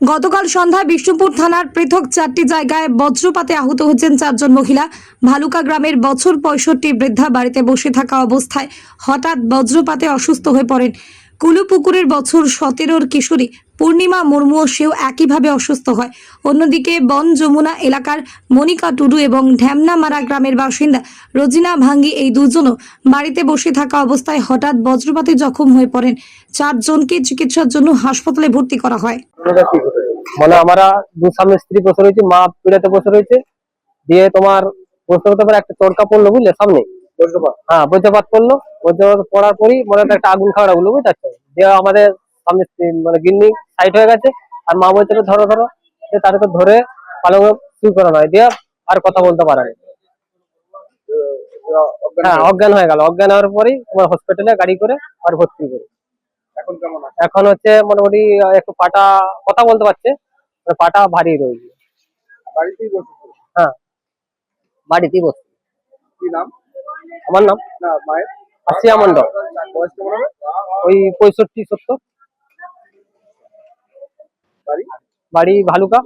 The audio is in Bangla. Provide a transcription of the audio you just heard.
গতকাল সন্ধ্যায় বিষ্ণুপুর থানার পৃথক 4টি জায়গায় বজ্রপাতে আহত হয়েছেন 4 জন মহিলা। ভালুকা গ্রামের বছর 65 বৃদ্ধা বাড়িতে বসে থাকা অবস্থায় হঠাৎ বজ্রপাতে অসুস্থ হয়ে পড়েন। কুলুপুকুরের বছর 17-র কিশোরী পূর্ণিমা মুর্মুও সেও একইভাবে অসুস্থ হয়। অন্যদিকে বন যমুনা এলাকার মনিকা টুডু এবং ঢ্যামনামারা গ্রামের বাসিন্দা রোজিনা ভাঙ্গি এই দুজনও বাড়িতে বসে থাকা অবস্থায় হঠাৎ বজ্রপাতে জখম হয়ে পড়েন। 4 জনকে চিকিৎসার জন্য হাসপাতালে ভর্তি করা হয়। মানে আমরা দু স্বামী স্ত্রী বসে রয়েছি, মা পিড়াতে বসে রয়েছে, দিয়ে তোমার বসে হতে পারে একটা চরকা পড়লো বুঝলে সামনে, হ্যাঁ বজ্রপাত পড়লো। বজ্রপাত পড়ার পরই মনে হয় একটা আগুন খাওয়া গুলো বুঝতে পারছো, দিয়ে আমাদের স্বামী স্ত্রী মানে গিন্নি সাইড হয়ে গেছে, আর মা বলছে ধরো ধরো, তাদেরকে ধরে পালং শুরু করানো হয়, দিয়ে আর কথা বলতে পারে না। হ্যাঁ অজ্ঞান হয়ে গেল, অজ্ঞান হওয়ার পরেই তোমার হসপিটালে গাড়ি করে আর ভর্তি করে। এখন কেমন আছে? এখন হচ্ছে মোটামুটি একটু পাটা কথা বলতে পারছে, পাটা ভারী রয়েছে। বাড়িতেই বসেছে? হ্যাঁ বাড়িতেই বসছে। কি নাম? আমার নাম না মায়ের আসিয়া মন্ডল। বয়স কেমন হবে? ওই 65-70। বাড়ি? বাড়ি ভালুকা।